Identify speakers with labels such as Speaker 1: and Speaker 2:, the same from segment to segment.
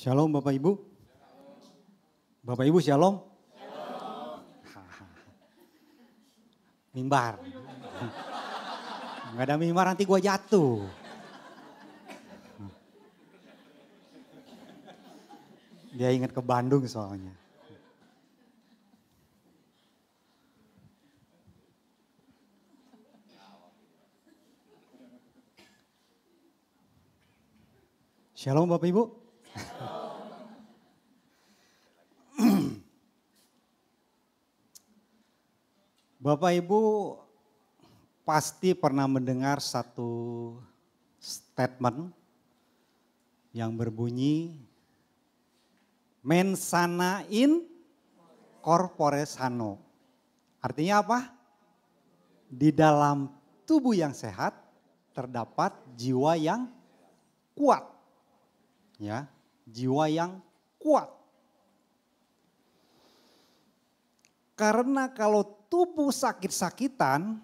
Speaker 1: Shalom Bapak Ibu. Bapak Ibu shalom. Mimbar. Enggak ada mimbar nanti gua jatuh. Dia ingat ke Bandung soalnya. Shalom Bapak Ibu. Bapak Ibu pasti pernah mendengar satu statement yang berbunyi mens sana in corpore sano. Artinya apa? Di dalam tubuh yang sehat terdapat jiwa yang kuat. Ya, jiwa yang kuat. Karena kalau tubuh sakit-sakitan,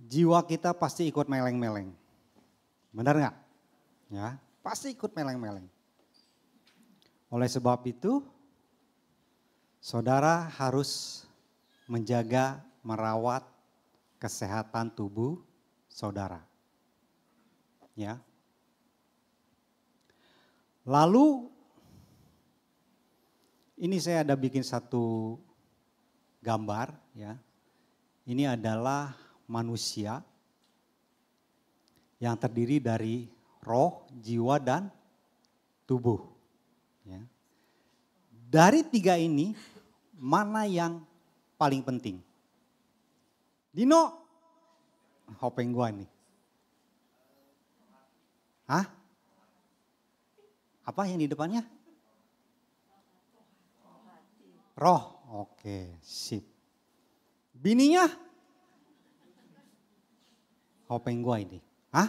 Speaker 1: jiwa kita pasti ikut meleng-meleng. Benar nggak? Ya, pasti ikut meleng-meleng. Oleh sebab itu, saudara harus menjaga, merawat kesehatan tubuh saudara. Ya. Lalu ini saya ada bikin satu gambar ya. Ini adalah manusia yang terdiri dari roh, jiwa dan tubuh. Ya. Dari tiga ini mana yang paling penting? Dino, hopeng gua nih. Hah? Apa yang di depannya? Roh, oke, sip. Bininya? Hopeng gua ini. Hah?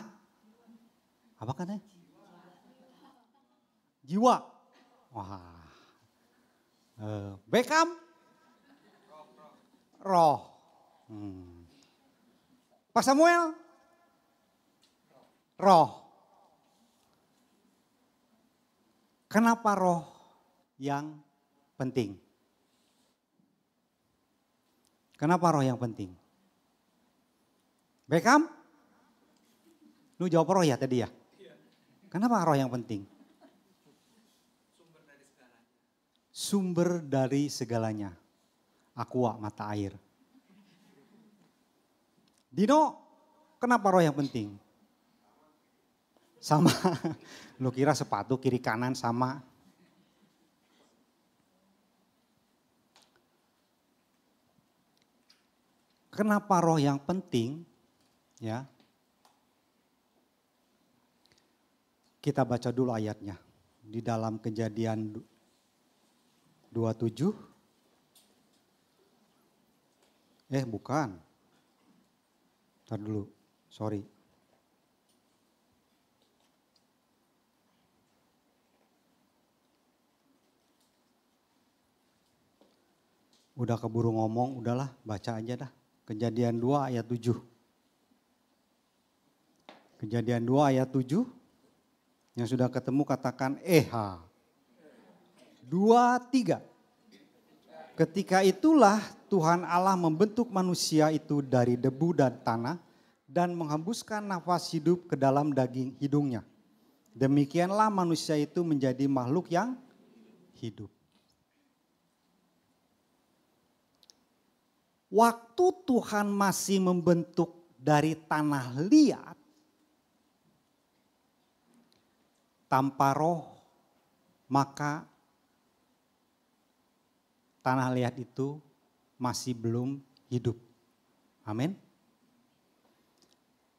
Speaker 1: Apa katanya? Jiwa. Wah. Beckham? Roh. Pak Samuel? Roh. Kenapa roh yang penting? Kenapa roh yang penting? Beckham? Lu jawab roh ya tadi ya? Kenapa roh yang penting? Sumber dari segalanya. Aqua, mata air. Dino, kenapa roh yang penting? Sama, lu kira sepatu kiri kanan sama. Kenapa roh yang penting? Ya. Kita baca dulu ayatnya. Di dalam Kejadian 27. Bukan. Ntar dulu, sorry. Udah keburu ngomong, udahlah baca aja dah. Kejadian 2 ayat 7. Kejadian 2 ayat 7. Yang sudah ketemu katakan 2, 3. Ketika itulah Tuhan Allah membentuk manusia itu dari debu dan tanah dan menghembuskan nafas hidup ke dalam daging hidungnya. Demikianlah manusia itu menjadi makhluk yang hidup. Waktu Tuhan masih membentuk dari tanah liat, tanpa roh, maka tanah liat itu masih belum hidup. Amin.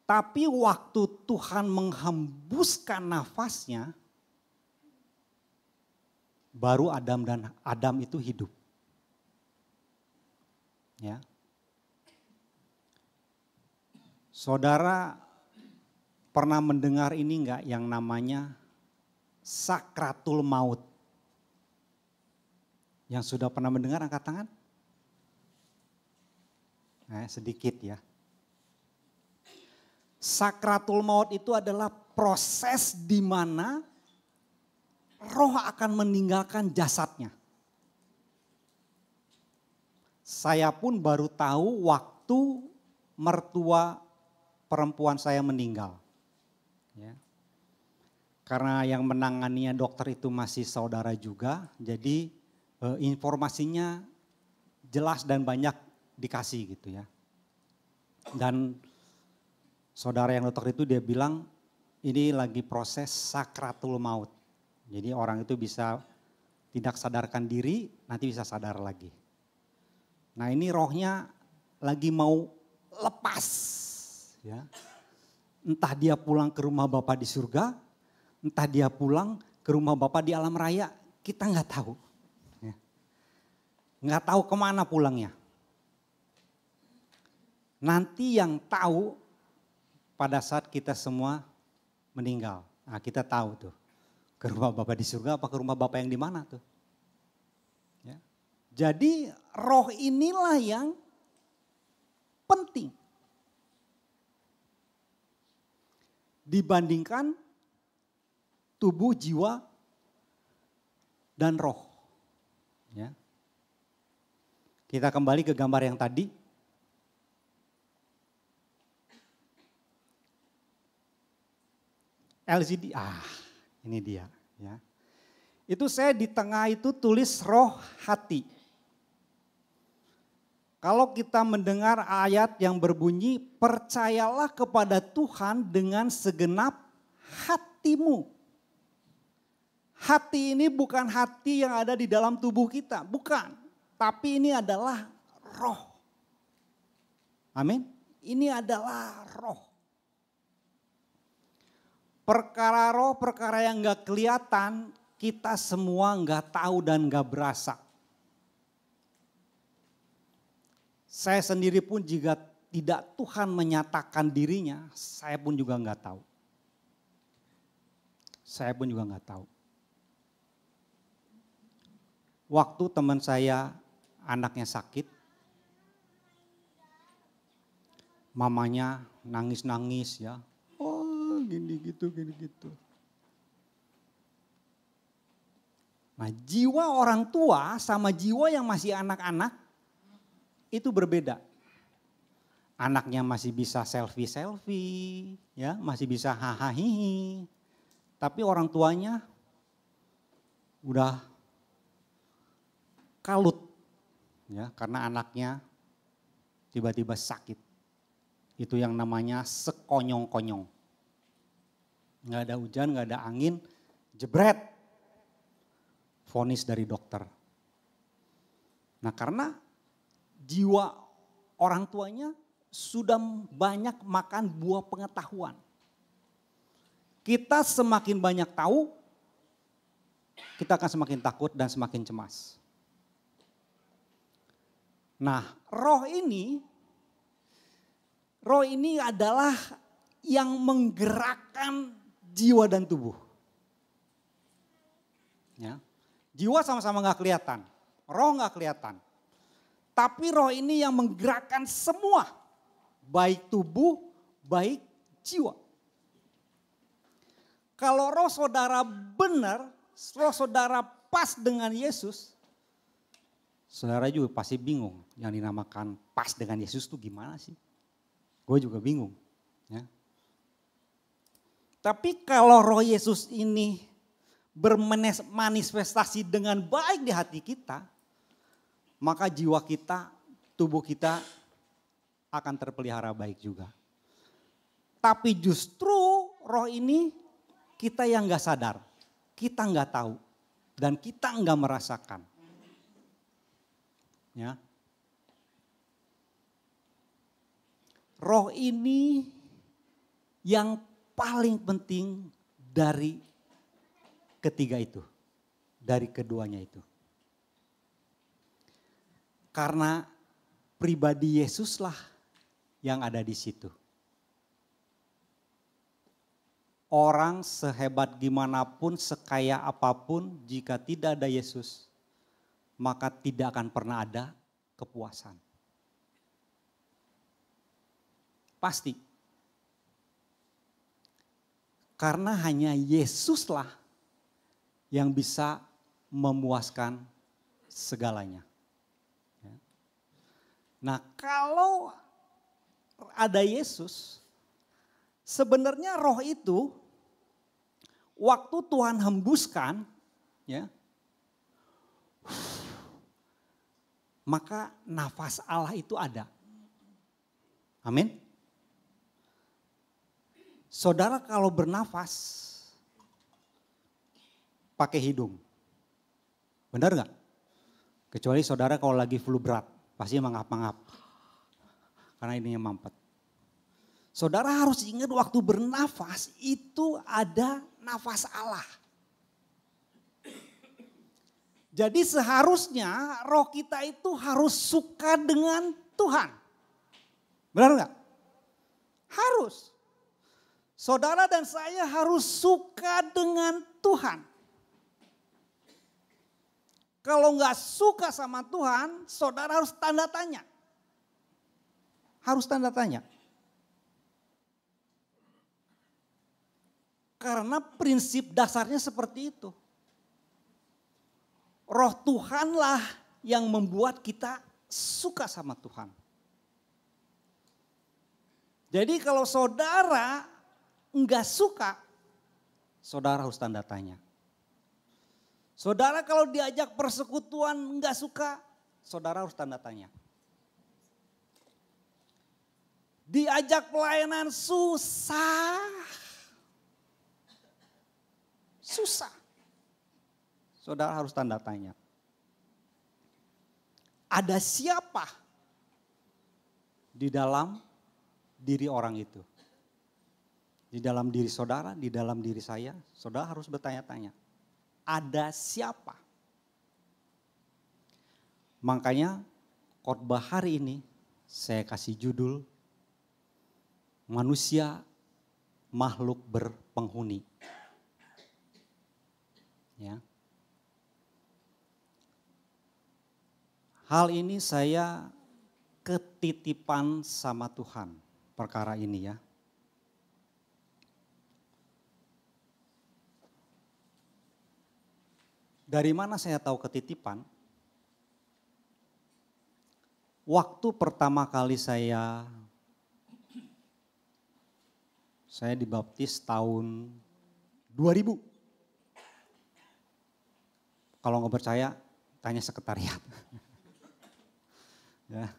Speaker 1: Tapi waktu Tuhan menghembuskan nafasnya, baru Adam itu hidup. Ya. Saudara pernah mendengar ini enggak yang namanya sakratul maut? Yang sudah pernah mendengar angkat tangan? Sedikit ya. Sakratul maut itu adalah proses di mana roh akan meninggalkan jasadnya. Saya pun baru tahu waktu mertua perempuan saya meninggal. Ya. Karena yang menanganinya dokter itu masih saudara juga, jadi informasinya jelas dan banyak dikasih gitu ya. Dan saudara yang dokter itu dia bilang ini lagi proses sakratul maut. Jadi orang itu bisa tidak sadarkan diri, nanti bisa sadar lagi. Nah ini rohnya lagi mau lepas. Ya. Entah dia pulang ke rumah Bapa di surga, entah dia pulang ke rumah Bapa di alam raya, kita nggak tahu. Ya. Nggak tahu kemana pulangnya. Nanti yang tahu pada saat kita semua meninggal. Nah kita tahu tuh, ke rumah Bapa di surga apa ke rumah Bapa yang di mana tuh. Ya. Jadi roh inilah yang penting. Dibandingkan tubuh, jiwa, dan roh. Ya. Kita kembali ke gambar yang tadi. LCD, ini dia. Ya. Itu saya di tengah itu tulis roh hati. Kalau kita mendengar ayat yang berbunyi, percayalah kepada Tuhan dengan segenap hatimu. Hati ini bukan hati yang ada di dalam tubuh kita, bukan. Tapi ini adalah roh. Amin. Ini adalah roh. Perkara roh, perkara yang gak kelihatan, kita semua gak tahu dan gak berasa. Saya sendiri pun jika tidak Tuhan menyatakan dirinya, saya pun juga nggak tahu. Saya pun juga nggak tahu. Waktu teman saya anaknya sakit, mamanya nangis-nangis ya. Oh gini gitu. Nah jiwa orang tua sama jiwa yang masih anak-anak, itu berbeda. Anaknya masih bisa selfie, ya, masih bisa hahaha. Tapi orang tuanya udah kalut, ya, karena anaknya tiba-tiba sakit. Itu yang namanya sekonyong-konyong. Nggak ada hujan, nggak ada angin, jebret. Vonis dari dokter. Nah karena jiwa orang tuanya sudah banyak makan buah pengetahuan. Kita semakin banyak tahu, kita akan semakin takut dan semakin cemas. Nah, roh ini adalah yang menggerakkan jiwa dan tubuh. Ya. Jiwa sama-sama gak kelihatan, roh gak kelihatan. Tapi roh ini yang menggerakkan semua, baik tubuh, baik jiwa. Kalau roh saudara benar, roh saudara pas dengan Yesus, saudara juga pasti bingung. Yang dinamakan pas dengan Yesus itu gimana sih? Gue juga bingung. Ya. Tapi kalau roh Yesus ini bermanifestasi dengan baik di hati kita, maka jiwa kita, tubuh kita akan terpelihara baik juga. Tapi justru roh ini kita yang gak sadar, kita gak tahu, dan kita gak merasakan. Ya. Roh ini yang paling penting dari ketiga itu, dari keduanya itu. Karena pribadi Yesuslah yang ada di situ. Orang sehebat gimana pun, sekaya apapun, jika tidak ada Yesus, maka tidak akan pernah ada kepuasan. Pasti. Karena hanya Yesuslah yang bisa memuaskan segalanya. Ya. Nah, kalau ada Yesus, sebenarnya roh itu waktu Tuhan hembuskan, ya, maka nafas Allah itu ada. Amin. Saudara kalau bernafas pakai hidung, benar nggak? Kecuali saudara kalau lagi flu berat, pasti mangap-mangap. Karena ininya mampet. Saudara harus ingat waktu bernafas itu ada nafas Allah. Jadi seharusnya roh kita itu harus suka dengan Tuhan. Benar nggak? Harus. Saudara dan saya harus suka dengan Tuhan. Kalau nggak suka sama Tuhan, saudara harus tanda tanya. Harus tanda tanya. Karena prinsip dasarnya seperti itu. Roh Tuhanlah yang membuat kita suka sama Tuhan. Jadi kalau saudara enggak suka, saudara harus tanda tanya. Saudara kalau diajak persekutuan enggak suka, saudara harus tanda tanya. Diajak pelayanan susah. Susah. Saudara harus tanda tanya. Ada siapa di dalam diri orang itu? Di dalam diri saudara, di dalam diri saya, saudara harus bertanya-tanya. Ada siapa? Makanya khotbah hari ini saya kasih judul Manusia Makhluk Berpenghuni. Ya. Hal ini saya ketitipan sama Tuhan perkara ini ya. Dari mana saya tahu ketitipan? Waktu pertama kali saya dibaptis tahun 2000. Kalau nggak percaya, tanya sekretariat. Ya.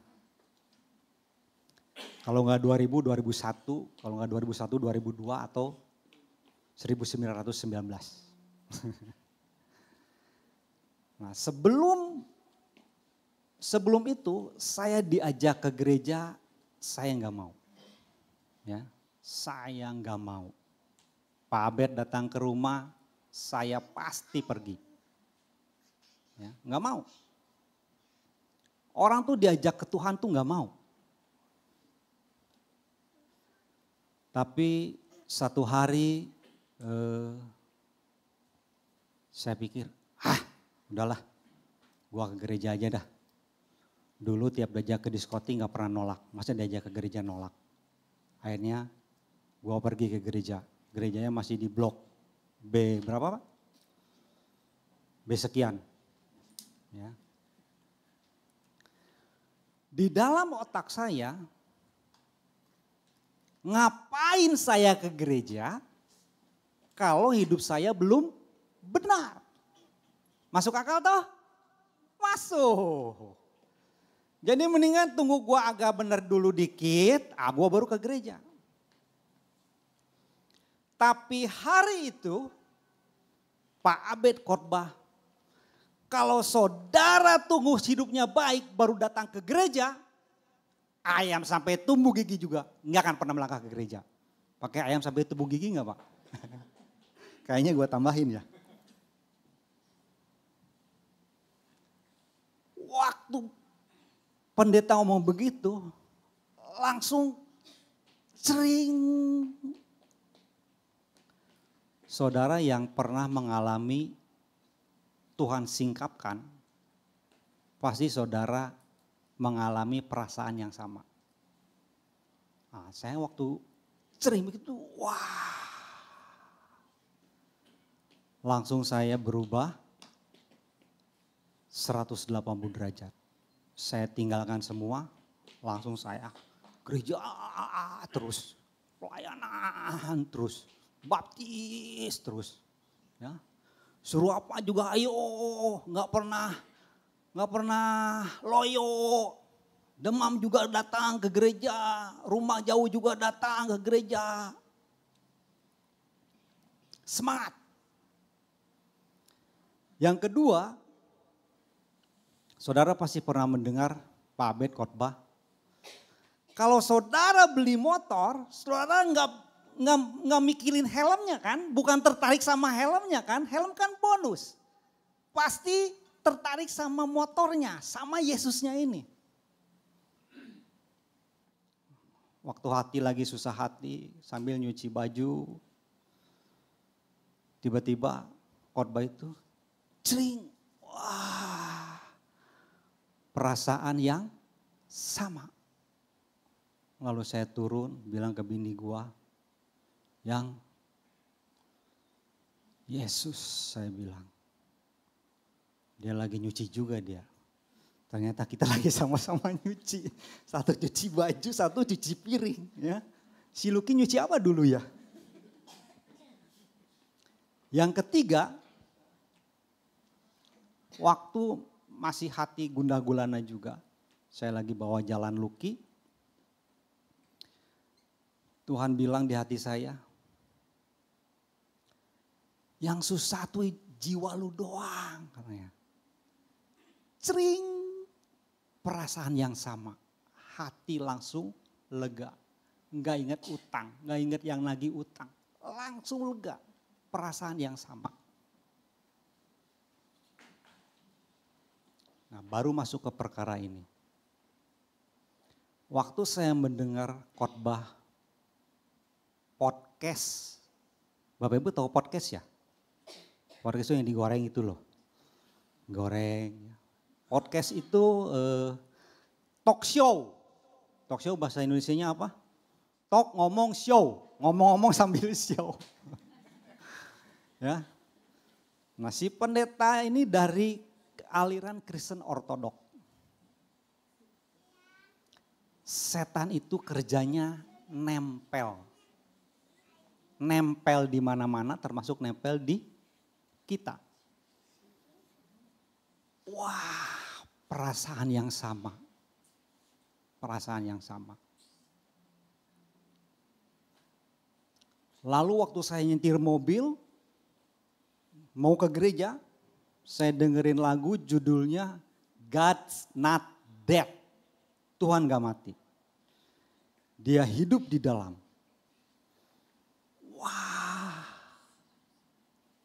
Speaker 1: Kalau nggak 2000, 2001, kalau nggak 2001, 2002 atau 1919. Nah, sebelum itu saya diajak ke gereja, saya nggak mau. Ya, saya nggak mau. Pak Abed datang ke rumah, saya pasti pergi. Ya, nggak mau. Orang tuh diajak ke Tuhan tuh nggak mau. Tapi satu hari saya pikir, udahlah, gua ke gereja aja dah. Dulu tiap diajak ke diskotik gak pernah nolak, masa diajak ke gereja nolak. Akhirnya gua pergi ke gereja, gerejanya masih di blok B berapa Pak? B sekian. Ya. Di dalam otak saya, ngapain saya ke gereja kalau hidup saya belum benar? Masuk akal toh? Masuk. Jadi mendingan tunggu gua agak bener dulu dikit, gua baru ke gereja. Tapi hari itu Pak Abed khotbah, kalau saudara tunggu hidupnya baik baru datang ke gereja, ayam sampai tumbuh gigi juga nggak akan pernah melangkah ke gereja. Pakai ayam sampai tumbuh gigi nggak Pak? Kayaknya gua tambahin ya. Waktu pendeta ngomong begitu, langsung sering. Saudara yang pernah mengalami Tuhan singkapkan, pasti saudara mengalami perasaan yang sama. Nah, saya waktu sering begitu, wah. Langsung saya berubah 180 derajat. Saya tinggalkan semua, langsung saya gereja terus, pelayanan terus, baptis terus. Ya. Suruh apa juga ayo, nggak pernah loyo. Demam juga datang ke gereja, rumah jauh juga datang ke gereja. Semangat. Yang kedua, saudara pasti pernah mendengar Pak Abed khotbah. Kalau saudara beli motor, saudara nggak mikirin helmnya kan? Bukan tertarik sama helmnya kan? Helm kan bonus. Pasti tertarik sama motornya, sama Yesusnya ini. Waktu hati lagi susah hati, sambil nyuci baju, tiba-tiba khotbah itu, cering, wah, perasaan yang sama. Lalu saya turun, bilang ke bini gua, yang Yesus saya bilang. Dia lagi nyuci juga dia. Ternyata kita lagi sama-sama nyuci. Satu cuci baju, satu cuci piring. Ya. Si Luki nyuci apa dulu ya? Yang ketiga, waktu masih hati gundah gulana juga. Saya lagi bawa jalan Luki. Tuhan bilang di hati saya, yang susah tuh jiwa lu doang. Katanya. Cering. Perasaan yang sama, hati langsung lega. Nggak ingat utang, nggak ingat yang nagih utang. Langsung lega, perasaan yang sama. Nah baru masuk ke perkara ini. Waktu saya mendengar khotbah podcast. Bapak Ibu tahu podcast ya? Podcast itu yang digoreng itu loh. Goreng. Podcast itu talk show. Talk show bahasa Indonesianya apa? Talk ngomong show. Ngomong-ngomong sambil show. Ya. Nah si pendeta ini dari aliran Kristen Ortodok. Setan itu kerjanya nempel. Nempel di mana-mana termasuk nempel di kita. Wah, perasaan yang sama. Perasaan yang sama. Lalu waktu saya nyetir mobil, mau ke gereja, saya dengerin lagu judulnya God's Not Dead. Tuhan gak mati. Dia hidup di dalam. Wah,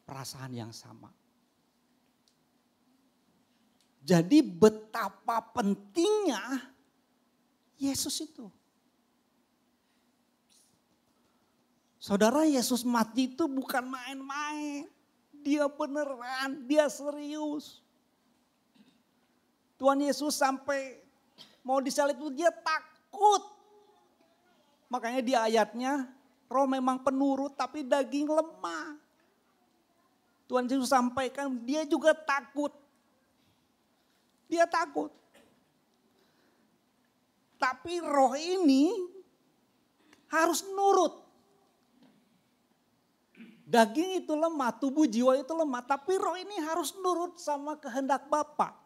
Speaker 1: perasaan yang sama. Jadi betapa pentingnya Yesus itu. Saudara, Yesus mati itu bukan main-main. Dia beneran, dia serius. Tuhan Yesus sampai mau disalib itu dia takut. Makanya di ayatnya, roh memang penurut tapi daging lemah. Tuhan Yesus sampaikan dia juga takut. Dia takut. Tapi roh ini harus nurut. Daging itu lemah, tubuh jiwa itu lemah. Tapi roh ini harus nurut sama kehendak Bapa.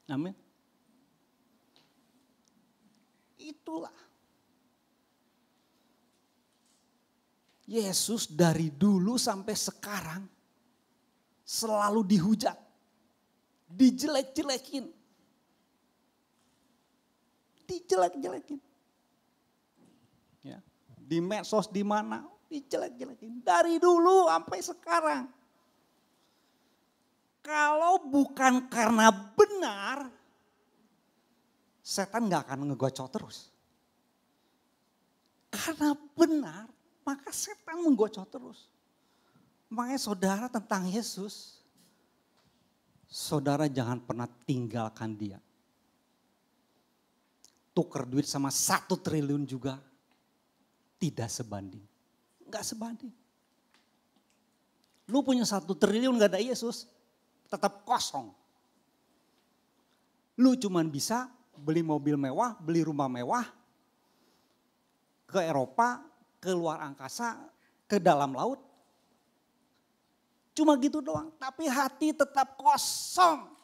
Speaker 1: Amin. Itulah. Yesus dari dulu sampai sekarang selalu dihujat. Dijelek-jelekin. Dijelek-jelekin. Ya. Di medsos di mana dijelek-jelekin. Dari dulu sampai sekarang. Kalau bukan karena benar, setan gak akan ngegocok terus. Karena benar, maka setan menggocok terus. Makanya saudara tentang Yesus, saudara jangan pernah tinggalkan dia. Tuker duit sama 1 triliun juga tidak sebanding. Enggak sebanding. Lu punya 1 triliun gak ada Yesus, tetap kosong. Lu cuman bisa beli mobil mewah, beli rumah mewah, ke Eropa, ke luar angkasa, ke dalam laut. Cuma gitu doang, tapi hati tetap kosong.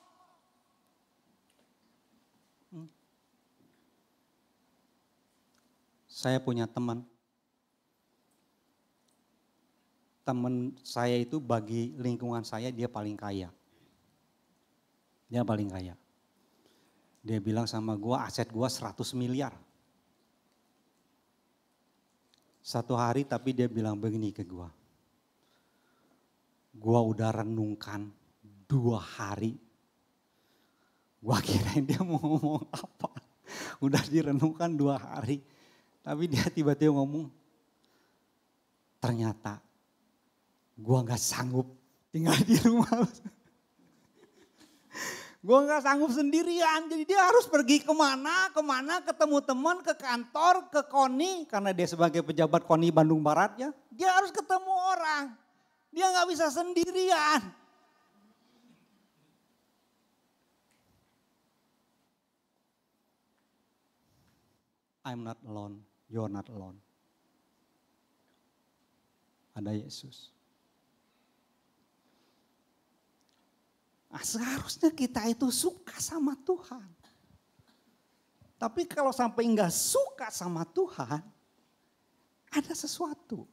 Speaker 1: Saya punya teman. Teman saya itu bagi lingkungan saya dia paling kaya. Dia paling kaya. Dia bilang sama gua aset gua 100 miliar. Satu hari tapi dia bilang begini ke gua. Gua udah renungkan 2 hari. Gua kirain dia mau ngomong apa. Udah direnungkan 2 hari. Tapi dia tiba-tiba ngomong, ternyata gua gak sanggup tinggal di rumah. Gua gak sanggup sendirian, jadi dia harus pergi kemana, ketemu teman, ke kantor, ke KONI. Karena dia sebagai pejabat KONI Bandung Barat ya, dia harus ketemu orang. Dia gak bisa sendirian. I'm not alone. You're not alone. Ada Yesus. Nah, seharusnya kita itu suka sama Tuhan. Tapi kalau sampai enggak suka sama Tuhan, ada sesuatu.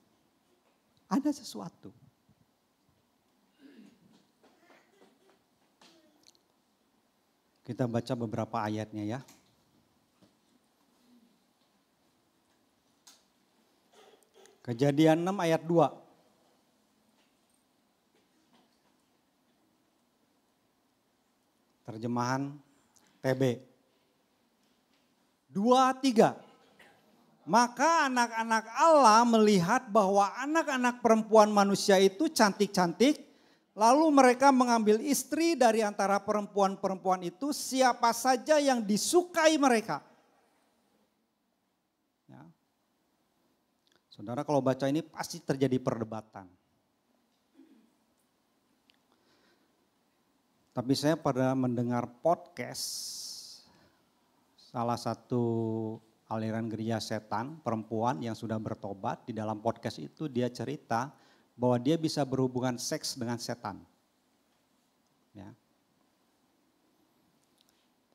Speaker 1: Ada sesuatu. Kita baca beberapa ayatnya ya. Kejadian 6 ayat 2. Terjemahan TB. 2:3. Maka anak-anak Allah melihat bahwa anak-anak perempuan manusia itu cantik-cantik. Lalu mereka mengambil istri dari antara perempuan-perempuan itu siapa saja yang disukai mereka. Ya. Saudara kalau baca ini pasti terjadi perdebatan. Tapi saya pada mendengar podcast salah satu aliran gereja setan perempuan yang sudah bertobat. Di dalam podcast itu dia cerita bahwa dia bisa berhubungan seks dengan setan. Ya.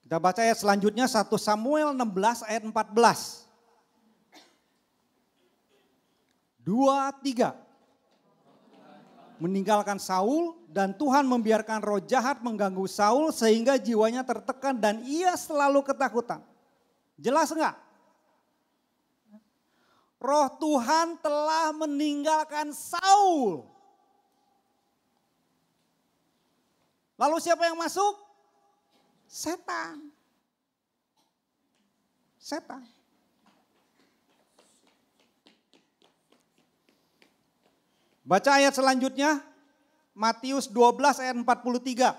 Speaker 1: Kita baca ayat selanjutnya 1 Samuel 16 ayat 14. 2:3. Meninggalkan Saul dan Tuhan membiarkan roh jahat mengganggu Saul sehingga jiwanya tertekan dan ia selalu ketakutan. Jelas enggak? Roh Tuhan telah meninggalkan Saul. Lalu siapa yang masuk? Setan. Setan. Baca ayat selanjutnya, Matius 12 ayat 43.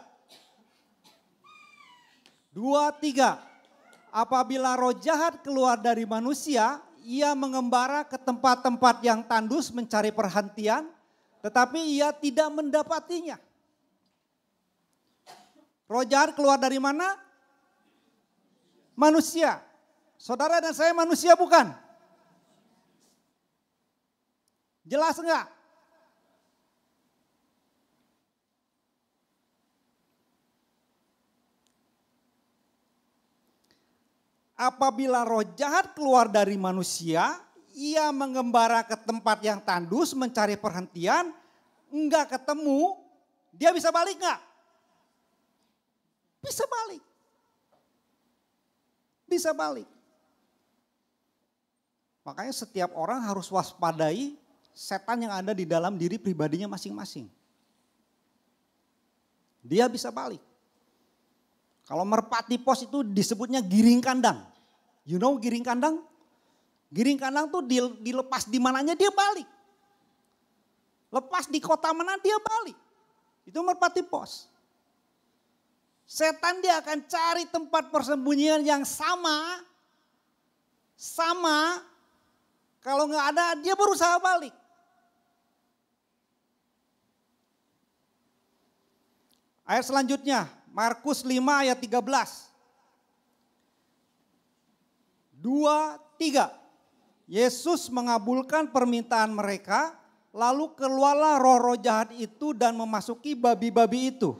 Speaker 1: 2:3. Apabila roh jahat keluar dari manusia, ia mengembara ke tempat-tempat yang tandus mencari perhentian, tetapi ia tidak mendapatinya. Roh jahat keluar dari mana? Manusia. Saudara dan saya manusia bukan? Jelas enggak? Apabila roh jahat keluar dari manusia, ia mengembara ke tempat yang tandus mencari perhentian, enggak ketemu, dia bisa balik enggak? Bisa balik. Bisa balik. Makanya setiap orang harus waspadai setan yang ada di dalam diri pribadinya masing-masing. Dia bisa balik. Kalau merpati pos itu disebutnya giring kandang. You know giring kandang? Giring kandang tuh dilepas di mananya dia balik. Lepas di kota mana dia balik. Itu merpati pos. Setan dia akan cari tempat persembunyian yang sama. Sama. Kalau nggak ada dia berusaha balik. Ayat selanjutnya, Markus 5 ayat 13. 2, 3. Yesus mengabulkan permintaan mereka, lalu keluarlah roh-roh jahat itu dan memasuki babi-babi itu.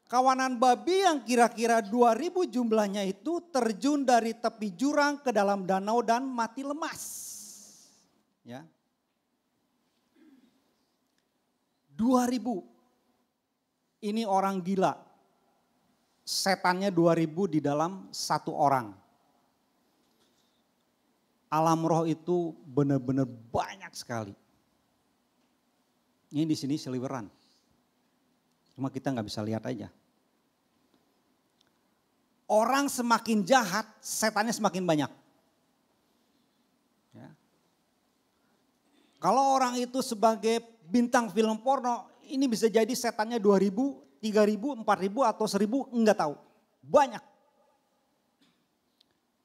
Speaker 1: Kawanan babi yang kira-kira 2.000 jumlahnya itu terjun dari tepi jurang ke dalam danau dan mati lemas. Ya. 2.000. Ini orang gila. Setannya 2.000 di dalam satu orang. Alam roh itu benar-benar banyak sekali. Ini di sini seliweran. Cuma kita nggak bisa lihat aja. Orang semakin jahat, setannya semakin banyak. Ya. Kalau orang itu sebagai bintang film porno, ini bisa jadi setannya 2.000, 3.000, 4.000 atau 1.000, enggak tahu. Banyak.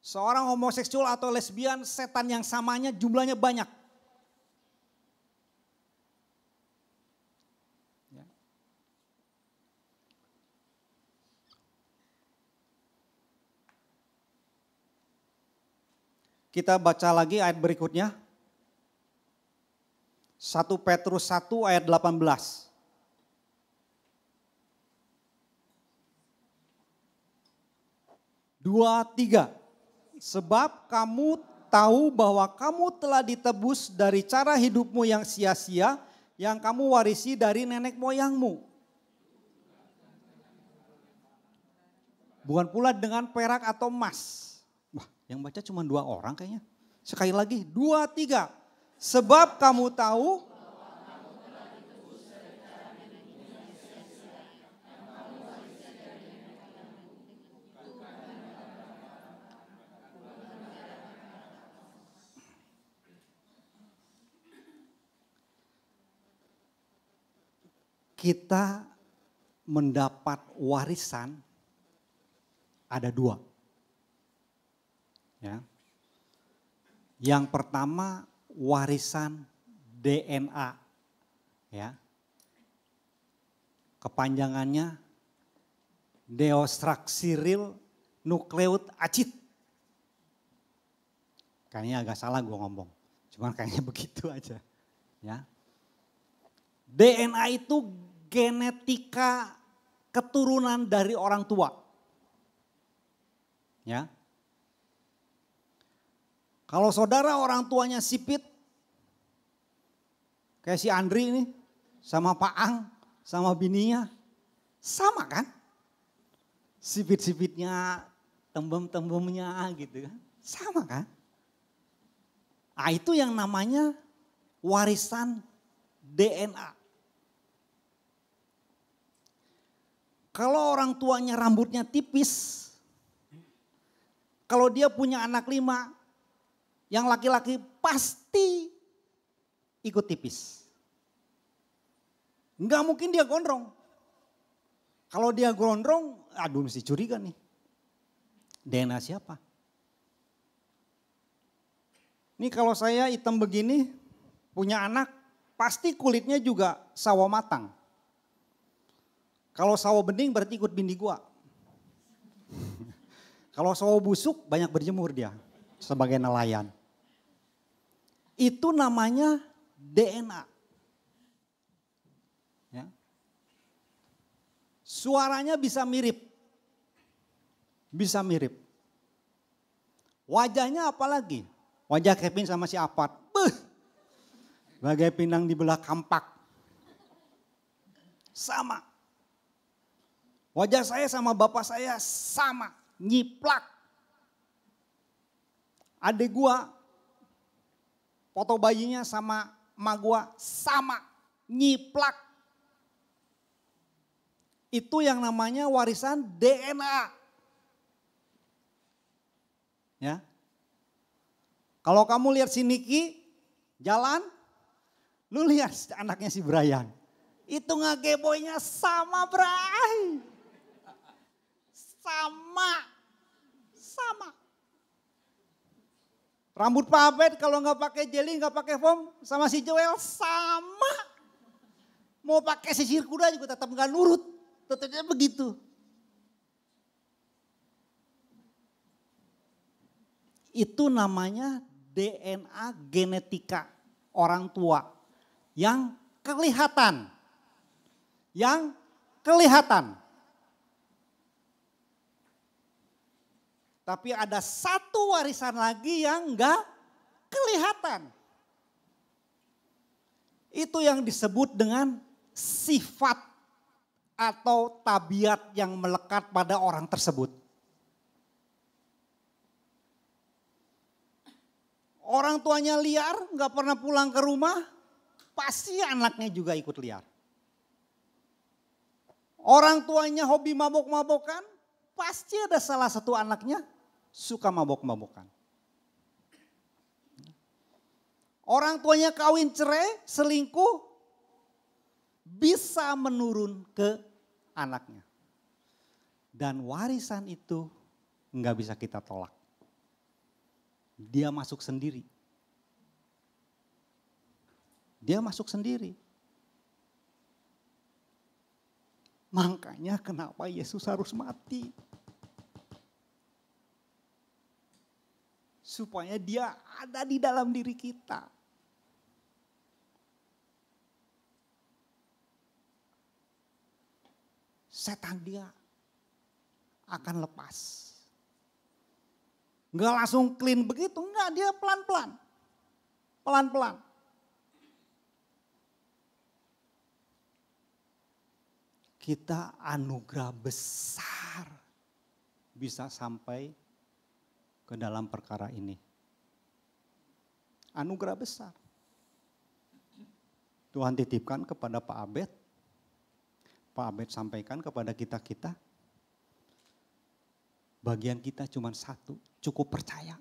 Speaker 1: Seorang homoseksual atau lesbian, setan yang samanya jumlahnya banyak. Ya. Kita baca lagi ayat berikutnya. 1 Petrus 1 ayat 18. 2, 3. Sebab kamu tahu bahwa kamu telah ditebus dari cara hidupmu yang sia-sia yang kamu warisi dari nenek moyangmu. Bukan pula dengan perak atau emas. Wah, yang baca cuma 2 orang kayaknya. Sekali lagi, 2, 3. Sebab kamu tahu kita mendapat warisan ada 2. Ya. Yang pertama warisan DNA. Ya. Kepanjangannya deoxyribonucleic acid. Kayaknya agak salah gue ngomong. Cuman kayaknya begitu aja. Ya. DNA itu genetika keturunan dari orang tua. Ya. Kalau saudara orang tuanya sipit, kayak si Andri ini, sama Pak Ang, sama bininya, sama kan? Sipit-sipitnya, tembem-tembemnya gitu kan, sama kan? Nah itu yang namanya warisan DNA. Kalau orang tuanya rambutnya tipis, kalau dia punya anak 5, yang laki-laki pasti ikut tipis. Enggak mungkin dia gondrong. Kalau dia gondrong, aduh mesti curiga nih. DNA siapa? Ini kalau saya hitam begini, punya anak, pasti kulitnya juga sawo matang. Kalau sawo bening berarti ikut bini gua. Kalau sawo busuk banyak berjemur dia sebagai nelayan. Itu namanya DNA. Ya. Suaranya bisa mirip. Bisa mirip. Wajahnya apalagi? Wajah Kevin sama si Apat. Bagai pinang di belah kampak. Sama. Wajah saya sama bapak saya sama, nyiplak. Adik gua, foto bayinya sama emak gua sama, nyiplak. Itu yang namanya warisan DNA. Ya. Kalau kamu lihat si Niki jalan, lu lihat anaknya si Brian. Itu ngageboynya sama Bray. Sama. Rambut Pak Abed kalau nggak pakai jelly, nggak pakai foam, sama si Joel sama. Mau pakai sisir kuda juga tetap nggak nurut, Tetapnya begitu. Itu namanya DNA genetika orang tua yang kelihatan. Yang kelihatan. Tapi ada satu warisan lagi yang enggak kelihatan. Itu yang disebut dengan sifat atau tabiat yang melekat pada orang tersebut. Orang tuanya liar, nggak pernah pulang ke rumah, pasti anaknya juga ikut liar. Orang tuanya hobi mabok-mabokan, pasti ada salah satu anaknya suka mabok-mabokan. Orang tuanya kawin cerai, selingkuh, bisa menurun ke anaknya. Dan warisan itu nggak bisa kita tolak. Dia masuk sendiri. Dia masuk sendiri. Makanya kenapa Yesus harus mati. Supaya dia ada di dalam diri kita. Setan dia akan lepas. Enggak langsung clean begitu, enggak, dia pelan-pelan. Pelan-pelan. Kita anugerah besar bisa sampai ke dalam perkara ini. Anugerah besar. Tuhan titipkan kepada Pak Abed. Pak Abed sampaikan kepada kita-kita. Bagian kita cuma satu, cukup percaya.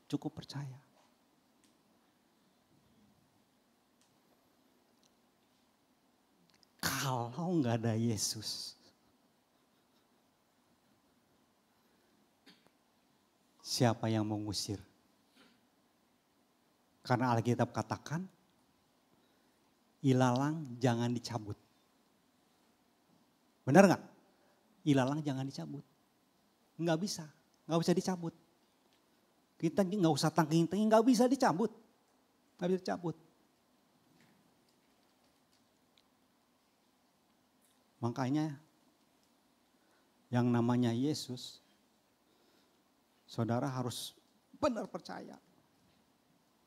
Speaker 1: Cukup percaya. Kalau nggak ada Yesus, siapa yang mengusir? Karena Alkitab katakan, ilalang jangan dicabut. Benar nggak? Ilalang jangan dicabut. Nggak bisa dicabut. Kita nggak usah tangking-tangking, nggak bisa dicabut. Nggak bisa dicabut. Makanya yang namanya Yesus, saudara harus benar percaya.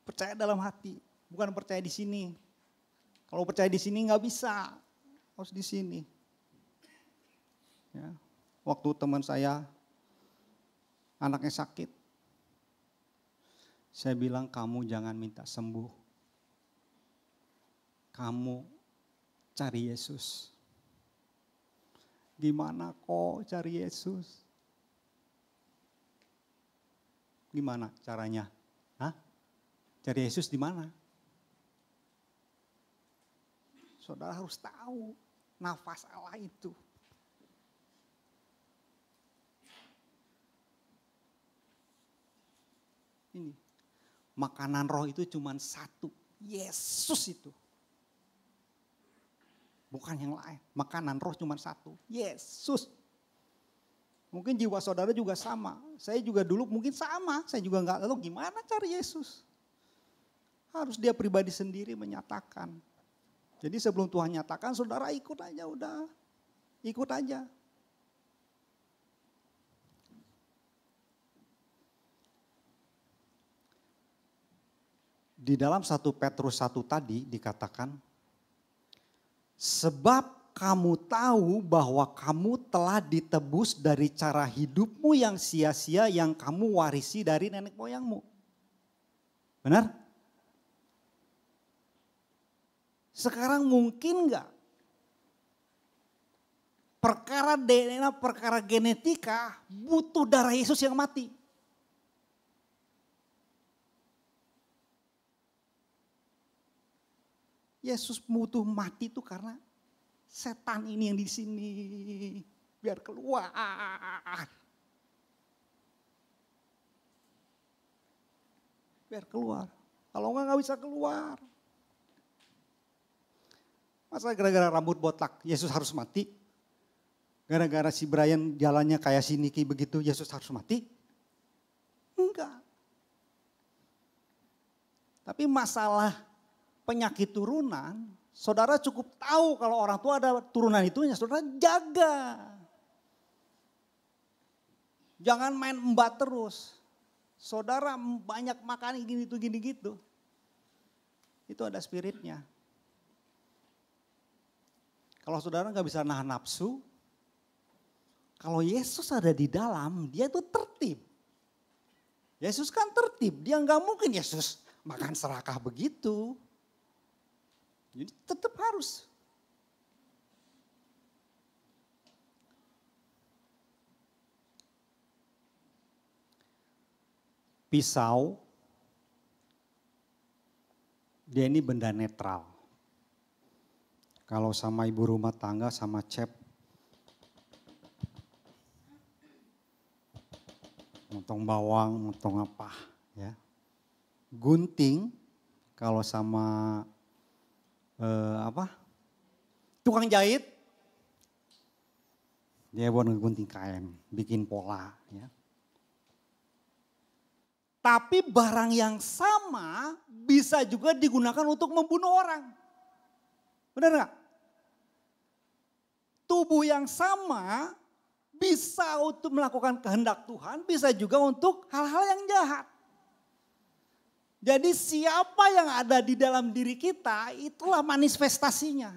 Speaker 1: Percaya dalam hati, bukan percaya di sini. Kalau percaya di sini nggak bisa, harus di sini. Ya, waktu teman saya anaknya sakit, saya bilang kamu jangan minta sembuh, kamu cari Yesus. Gimana kok cari Yesus? Gimana caranya? Hah? Cari Yesus di mana? Saudara harus tahu nafas Allah itu. Ini makanan roh itu cuma satu, Yesus itu. Bukan yang lain, makanan roh cuma satu, Yesus. Mungkin jiwa saudara juga sama, saya juga dulu mungkin sama, saya juga enggak, lalu gimana cari Yesus? Harus dia pribadi sendiri menyatakan. Jadi sebelum Tuhan nyatakan, saudara ikut aja udah, ikut aja. Di dalam 1 Petrus 1 tadi dikatakan, sebab kamu tahu bahwa kamu telah ditebus dari cara hidupmu yang sia-sia yang kamu warisi dari nenek moyangmu. Benar? Sekarang mungkin enggak perkara DNA, perkara genetika butuh darah Yesus yang mati? Yesus butuh mati itu karena setan ini yang di sini biar keluar. Biar keluar. Kalau enggak bisa keluar. Masa gara-gara rambut botak Yesus harus mati? Gara-gara si Brian jalannya kayak si Niki begitu Yesus harus mati? Enggak. Tapi masalah penyakit turunan, saudara cukup tahu kalau orang tua ada turunan itu, ya saudara jaga. Jangan main embat terus. Saudara banyak makan gini gitu. Itu ada spiritnya. Kalau saudara nggak bisa nahan nafsu, kalau Yesus ada di dalam, dia itu tertib. Yesus kan tertib, dia nggak mungkin Yesus makan serakah begitu. Jadi tetap harus. Pisau, dia ini benda netral. Kalau sama ibu rumah tangga, sama cep, motong bawang, motong apa, ya. Gunting, kalau sama tukang jahit, dia buat ngegunting kain, bikin pola, ya. Tapi barang yang sama bisa juga digunakan untuk membunuh orang. Benar nggak? Tubuh yang sama bisa untuk melakukan kehendak Tuhan, bisa juga untuk hal-hal yang jahat. Jadi siapa yang ada di dalam diri kita, itulah manifestasinya.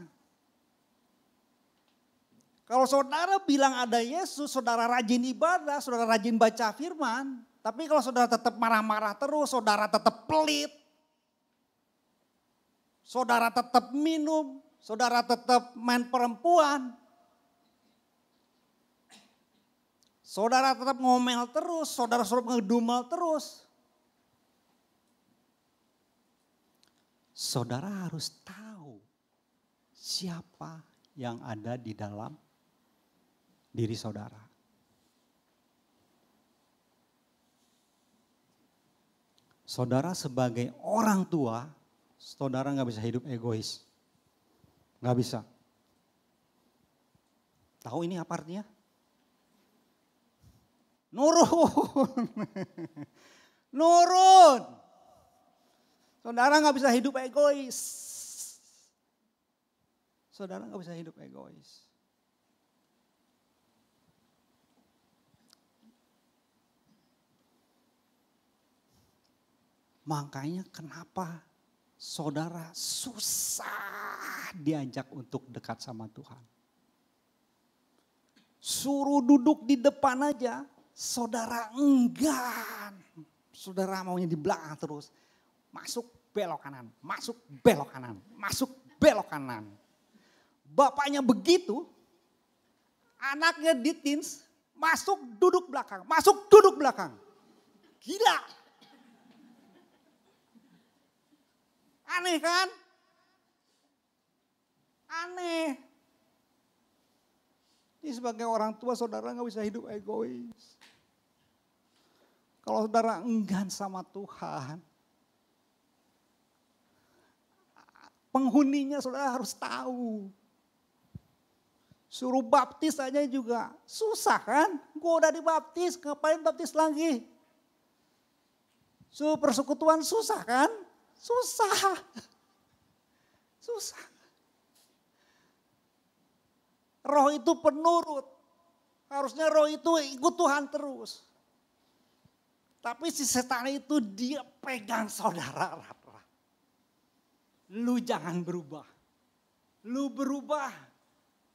Speaker 1: Kalau saudara bilang ada Yesus, saudara rajin ibadah, saudara rajin baca firman, tapi kalau saudara tetap marah-marah terus, saudara tetap pelit, saudara tetap minum, saudara tetap main perempuan, saudara tetap ngomel terus, saudara ngedumel terus. Saudara harus tahu siapa yang ada di dalam diri saudara. Saudara sebagai orang tua, saudara nggak bisa hidup egois. Nggak bisa. Tahu ini apa artinya? Nurun. Nurun. Saudara nggak bisa hidup egois. Saudara nggak bisa hidup egois. Makanya kenapa saudara susah diajak untuk dekat sama Tuhan. Suruh duduk di depan aja, saudara enggan. Saudara maunya di belakang terus. Masuk belok kanan, masuk belok kanan, masuk belok kanan. Bapaknya begitu, anaknya di teens, masuk duduk belakang, masuk duduk belakang. Gila. Aneh kan? Aneh. Ini sebagai orang tua saudara gak bisa hidup egois. Kalau saudara enggan sama Tuhan, penghuninya saudara harus tahu. Suruh baptis aja juga susah kan? Gue udah dibaptis, ngapain baptis lagi? Suruh persekutuan susah kan? Susah. Susah. Roh itu penurut. Harusnya roh itu ikut Tuhan terus. Tapi si setan itu dia pegang saudara erat-erat. Lu jangan berubah. Lu berubah.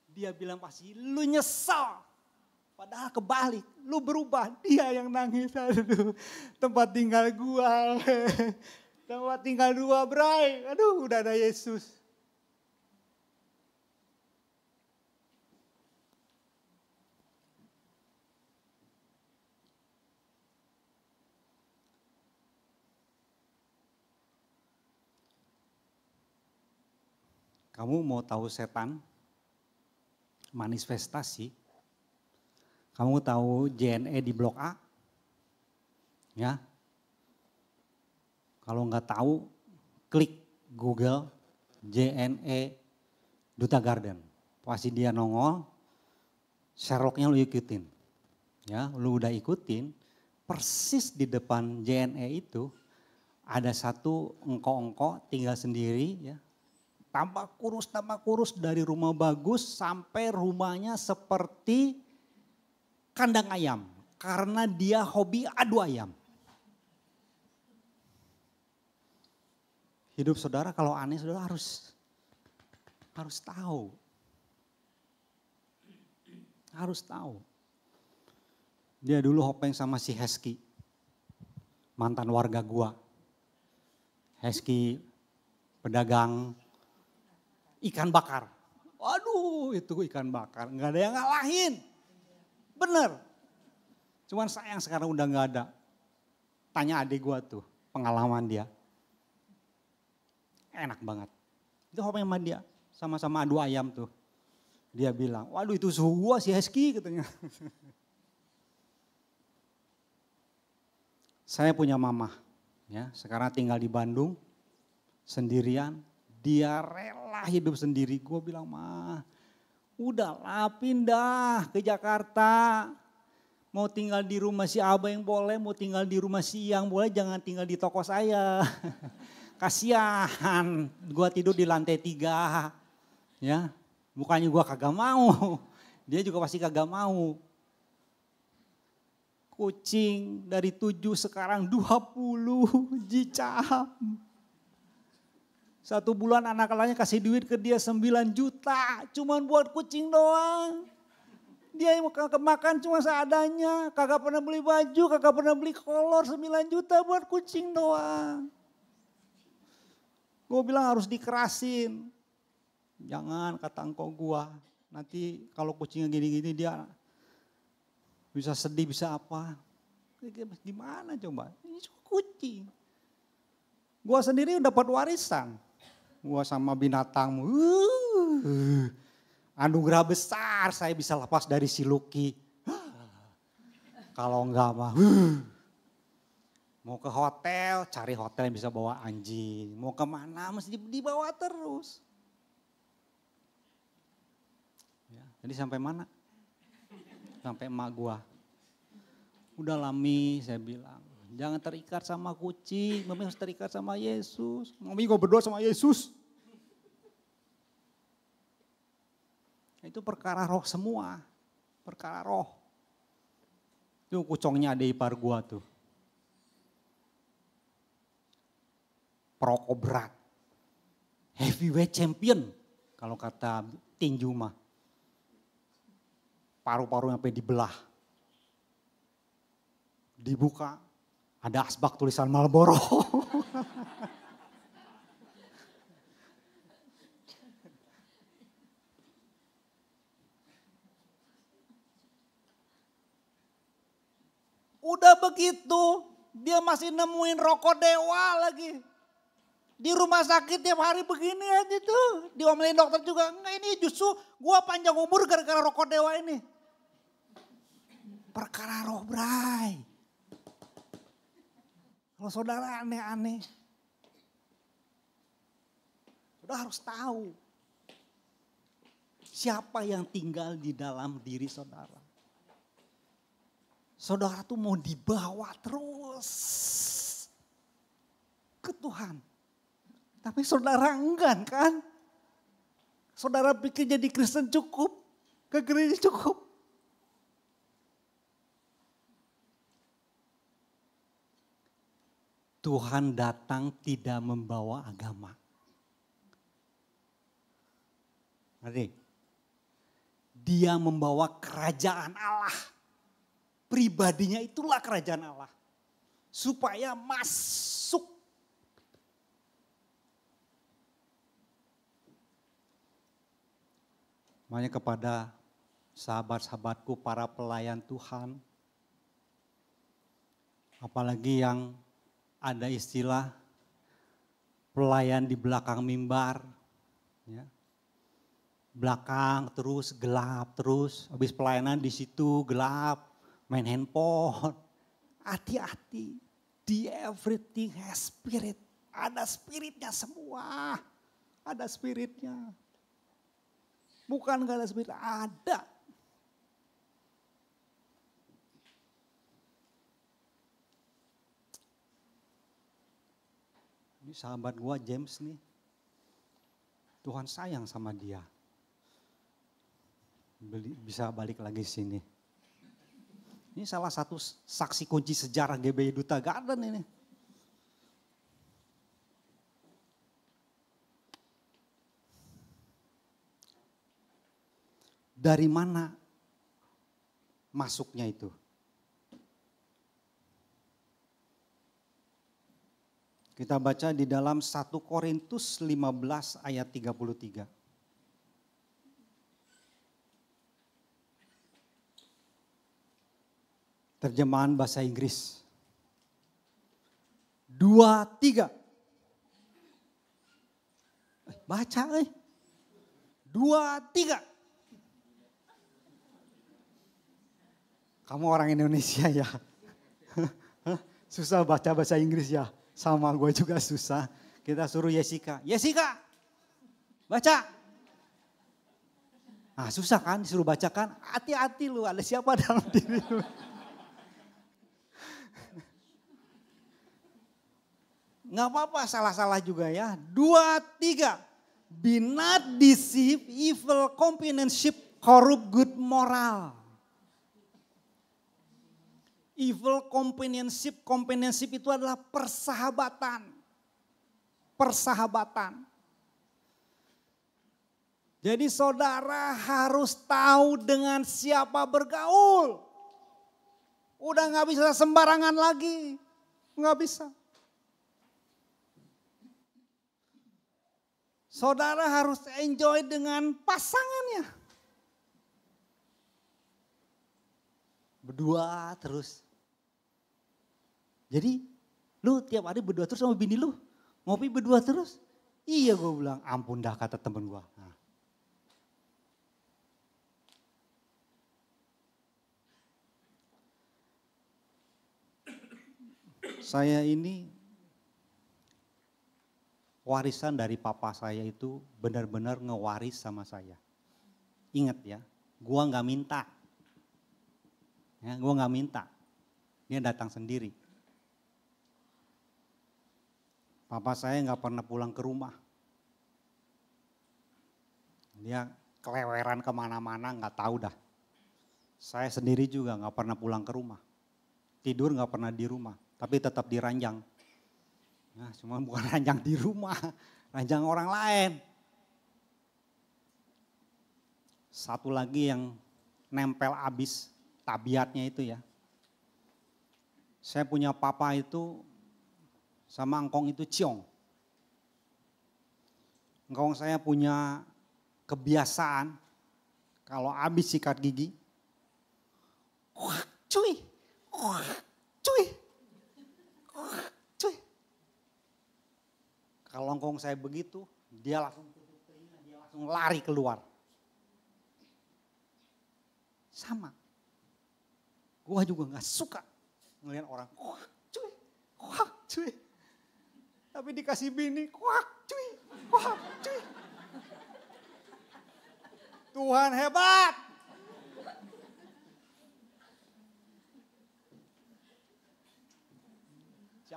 Speaker 1: Dia bilang pasti lu nyesel. Padahal kebalik, lu berubah. Dia yang nangis. Aduh, tempat tinggal gua. Tempat tinggal dua, Bray. Aduh, udah ada Yesus. Kamu mau tahu setan? Manifestasi. Kamu tahu JNE di Blok A? Ya. Kalau nggak tahu, klik Google JNE Duta Garden. Pasti dia nongol, Sherlocknya lu ikutin. Ya, lu udah ikutin, persis di depan JNE itu ada satu engko-engko tinggal sendiri ya. Tambah kurus dari rumah bagus sampai rumahnya seperti kandang ayam. Karena dia hobi adu ayam. Hidup saudara kalau aneh saudara harus tahu. Harus tahu. Dia dulu hopeng sama si Hesky. Mantan warga gua. Hesky pedagang ikan bakar. Waduh itu ikan bakar. Gak ada yang ngalahin. Bener. Cuman sayang sekarang udah gak ada. Tanya adik gua tuh pengalaman dia. Enak banget. Itu hopeng sama dia. Sama-sama adu ayam tuh. Dia bilang, waduh itu suhu gua si Hesky katanya. Saya punya mama, ya sekarang tinggal di Bandung, sendirian. Dia rela hidup sendiri. Gue bilang, mah udahlah pindah ke Jakarta. Mau tinggal di rumah si Abah yang boleh, mau tinggal di rumah si Yang boleh, jangan tinggal di toko saya. Kasihan, gue tidur di lantai 3, ya. Bukannya gue kagak mau, dia juga pasti kagak mau. Kucing dari 7 sekarang 20 jicam. 1 bulan anak anaknya kasih duit ke dia 9 juta, cuman buat kucing doang. Dia yang makan cuma seadanya, kagak pernah beli baju, kagak pernah beli kolor 9 juta buat kucing doang. Gue bilang harus dikerasin. Jangan kata engkau gua, nanti kalau kucingnya gini-gini dia bisa sedih, bisa apa. Gimana coba, ini kucing. Gua sendiri dapat warisan, gua sama binatang. Anugerah besar saya bisa lepas dari si Lucky. Kalau enggak mah, mau ke hotel, cari hotel yang bisa bawa anjing. Mau kemana mesti dibawa terus. Jadi sampai mana? Sampai emak gua. Udah lami saya bilang. Jangan terikat sama kucing. Mami harus terikat sama Yesus. Mami gua berdoa sama Yesus. Itu perkara roh semua. Perkara roh. Itu kucongnya ada ipar gua tuh. Perokok berat. Heavyweight champion. Kalau kata tinju mah. Paru-paru sampai dibelah. Dibuka, ada asbak tulisan Marlboro. Udah begitu, dia masih nemuin rokok dewa lagi. Di rumah sakit tiap hari begini aja tuh. Diomelin dokter juga, enggak ini justru gua panjang umur gara-gara rokok dewa ini. Perkara roh bray. Kalau saudara aneh-aneh. Saudara harus tahu. Siapa yang tinggal di dalam diri saudara. Saudara tuh mau dibawa terus ke Tuhan. Tapi saudara enggan kan. Saudara pikir jadi Kristen cukup. Ke gereja cukup. Tuhan datang tidak membawa agama. Ngerti? Dia membawa kerajaan Allah. Pribadinya itulah kerajaan Allah. Supaya masuk. Makanya kepada sahabat-sahabatku para pelayan Tuhan. Apalagi yang ada istilah pelayan di belakang mimbar. Ya. Belakang terus gelap terus. Habis pelayanan di situ gelap. Main handphone. Hati-hati. The everything has spirit. Ada spiritnya semua. Ada spiritnya. Bukan gak ada spirit, ada. Ini sahabat gua James nih, Tuhan sayang sama dia. Bisa balik lagi sini. Ini salah satu saksi kunci sejarah GBI Duta Garden ini. Dari mana masuknya itu? Kita baca di dalam 1 Korintus 15 ayat 33. Terjemahan bahasa Inggris. 2, 3. Baca 2, 3. Kamu orang Indonesia ya? Susah baca bahasa Inggris ya? Sama gue juga susah. Kita suruh Jessica. Jessica, baca. Nah susah kan disuruh bacakan. Hati-hati lu, ada siapa dalam diri lu. Gak apa-apa salah-salah juga ya. 2, 3. Be not deceive, evil companionship, corrupt good moral. Evil companionship, companionship itu adalah persahabatan. Persahabatan. Jadi saudara harus tahu dengan siapa bergaul. Udah gak bisa sembarangan lagi. Gak bisa. Saudara harus enjoy dengan pasangannya. Berdua terus. Jadi lu tiap hari berdua terus sama bini lu. Ngopi berdua terus. Iya gue bilang ampun dah kata temen gue. Nah. Saya ini warisan dari papa saya itu benar-benar ngewaris sama saya. Ingat ya, gua gak minta. Ya, gua gak minta. Dia datang sendiri. Papa saya gak pernah pulang ke rumah. Dia keleweran kemana-mana gak tahu dah. Saya sendiri juga gak pernah pulang ke rumah. Tidur gak pernah di rumah, tapi tetap diranjang. Nah, cuma bukan ranjang di rumah, ranjang orang lain. Satu lagi yang nempel abis tabiatnya itu ya. Saya punya papa itu sama engkong itu ciong. Engkong saya punya kebiasaan kalau abis sikat gigi, wah cuy, wah cuy, wah cuy. Kalau engkong saya begitu, dia langsung tutup telinga, dia langsung lari keluar. Sama. Gua juga gak suka ngelihat orang, wah cuy, wah cuy. Tapi dikasih bini, wah cuy, wah cuy. Tuhan hebat.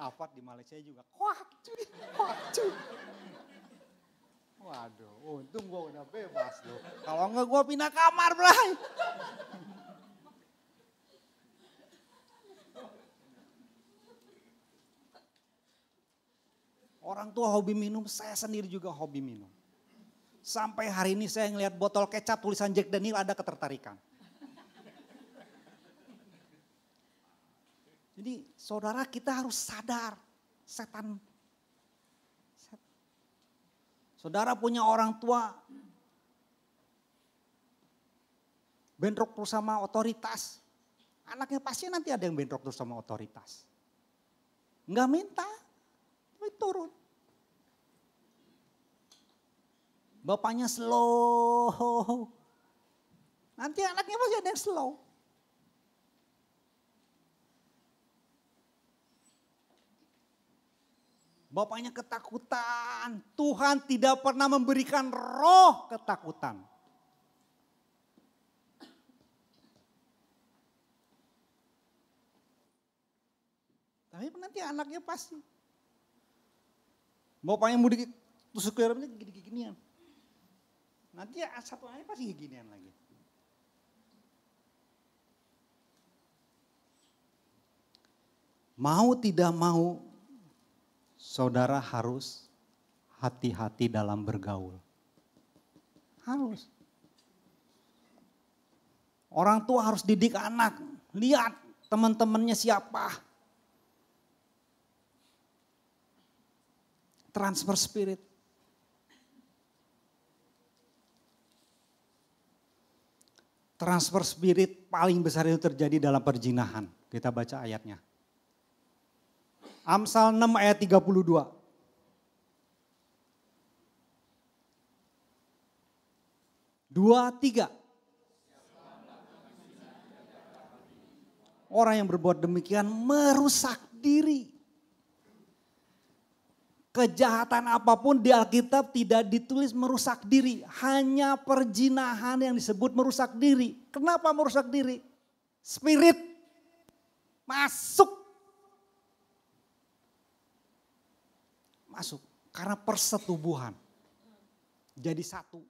Speaker 1: Afat di Malaysia juga, wah cuy, wah cuy. Waduh, untung gue udah bebas loh. Kalau enggak gue pindah kamar, Bray. Orang tua hobi minum, saya sendiri juga hobi minum. Sampai hari ini saya ngelihat botol kecap tulisan Jack Daniel ada ketertarikan. Jadi saudara kita harus sadar setan. Saudara punya orang tua bentrok terus sama otoritas. Anaknya pasti nanti ada yang bentrok terus sama otoritas. Enggak minta, tapi turun. Bapaknya slow. Nanti anaknya pasti ada yang slow. Bapaknya ketakutan. Tuhan tidak pernah memberikan roh ketakutan. nanti anaknya pasti. Bapaknya mau ditusuk ke dalamnya gini-ginian. Nanti satu anaknya pasti ginian lagi. Mau tidak mau, saudara harus hati-hati dalam bergaul. Harus. Orang tua harus didik anak. Lihat teman-temannya siapa. Transfer spirit. Transfer spirit paling besar itu terjadi dalam perzinahan. Kita baca ayatnya. Amsal 6 ayat 32. Dua, tiga. Orang yang berbuat demikian merusak diri. Kejahatan apapun di Alkitab tidak ditulis merusak diri. Hanya perzinahan yang disebut merusak diri. Kenapa merusak diri? Spirit masuk. Masuk. Karena persetubuhan. Jadi satu.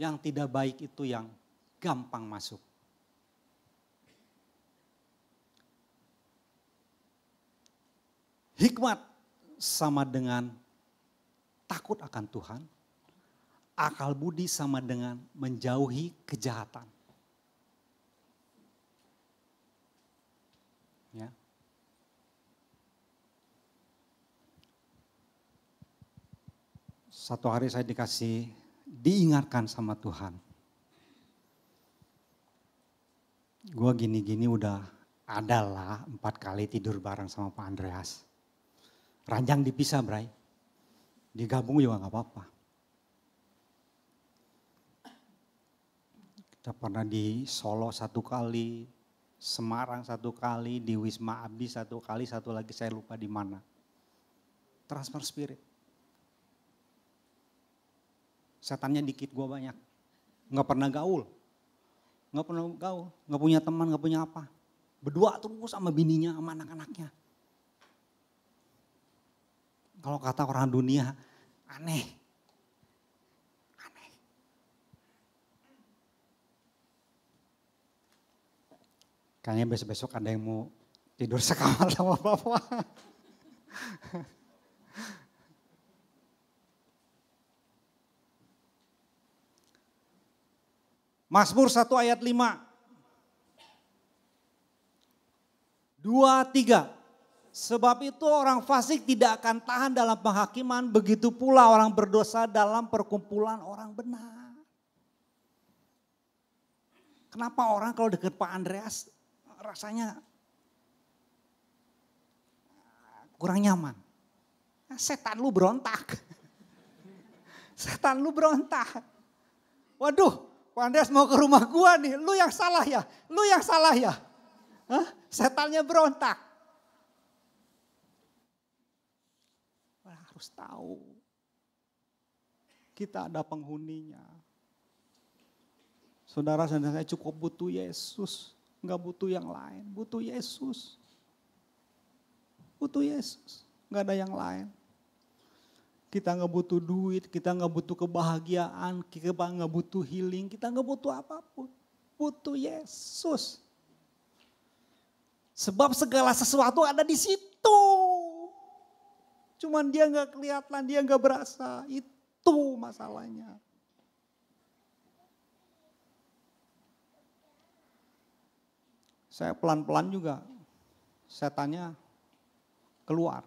Speaker 1: Yang tidak baik itu yang gampang masuk. Hikmat sama dengan takut akan Tuhan. Akal budi sama dengan menjauhi kejahatan. Ya. Satu hari saya diingatkan sama Tuhan. Gue gini-gini udah adalah 4 kali tidur bareng sama Pak Andreas. Ranjang dipisah, Bray. Digabung juga gak apa-apa. Kita pernah di Solo 1 kali, Semarang 1 kali, di Wisma Abdi 1 kali, satu lagi saya lupa di mana. Transfer spirit. Setannya dikit, gue banyak. Gak pernah gaul. Gak punya teman, gak punya apa. Berdua terus sama bininya, sama anak-anaknya. Kalau kata orang dunia, aneh. Aneh. Kayaknya besok-besok ada yang mau tidur sekamar sama bapak. Mazmur 1 ayat 5. 2, 3. Sebab itu orang fasik tidak akan tahan dalam penghakiman, begitu pula orang berdosa dalam perkumpulan orang benar. Kenapa orang kalau dekat Pak Andreas rasanya kurang nyaman? Setan lu berontak. Setan lu berontak. Waduh. Pak Andreas mau ke rumah gua nih, lu yang salah ya, lu yang salah ya. Hah? Setannya berontak. Harus tahu, kita ada penghuninya. Saudara-saudara saya cukup butuh Yesus, enggak butuh yang lain, butuh Yesus. Butuh Yesus, enggak ada yang lain. Kita nggak butuh duit, kita nggak butuh kebahagiaan, kita nggak butuh healing, kita nggak butuh apapun. Butuh Yesus. Sebab segala sesuatu ada di situ. Cuman dia nggak kelihatan, dia nggak berasa. Itu masalahnya. Saya pelan-pelan juga, setannya keluar,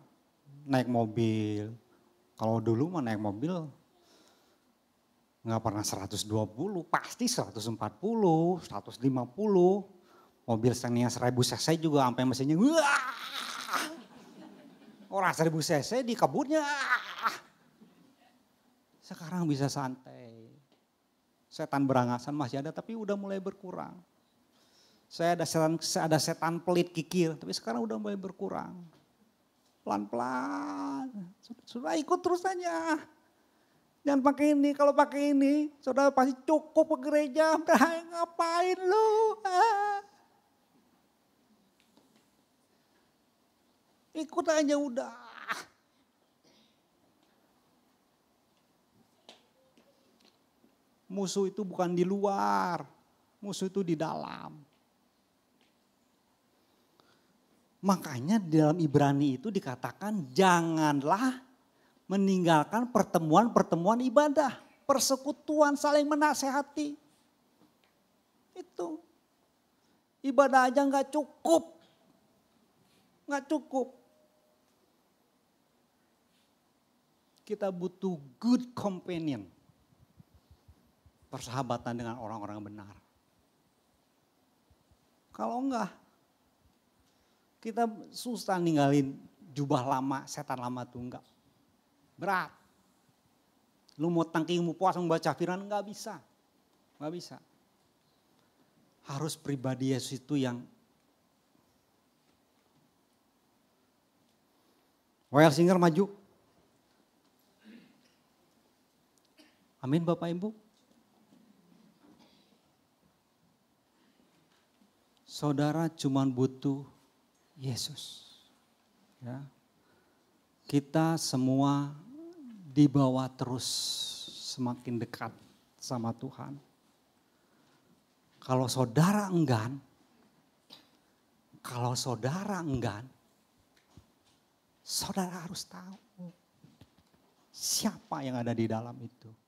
Speaker 1: naik mobil. Kalau dulu mah naik mobil nggak pernah 120, pasti 140, 150. Mobil setengahnya 1000 cc juga sampai mesinnya wah. Orang 1000 cc di kebunnya. Sekarang bisa santai. Setan berangasan masih ada tapi udah mulai berkurang. Saya ada setan pelit kikir tapi sekarang udah mulai berkurang. Pelan-pelan, sudah ikut terus aja. Jangan pakai ini, kalau pakai ini, saudara pasti cukup ke gereja, ngapain lu? Ikut aja udah. Musuh itu bukan di luar, musuh itu di dalam. Makanya di dalam Ibrani itu dikatakan janganlah meninggalkan pertemuan-pertemuan ibadah. Persekutuan saling menasehati. Itu. Ibadah aja gak cukup. Gak cukup. Kita butuh good companion. Persahabatan dengan orang-orang benar. Kalau enggak, kita susah ninggalin jubah lama, setan lama tuh enggak. Berat. Lu mau tangking, mau puasa, membaca firman enggak bisa. Enggak bisa. Harus pribadi Yesus itu yang Well Singer maju. Amin Bapak Ibu. Saudara cuma butuh Yesus. Ya. Kita semua dibawa terus semakin dekat sama Tuhan. Kalau saudara enggan, saudara harus tahu siapa yang ada di dalam itu.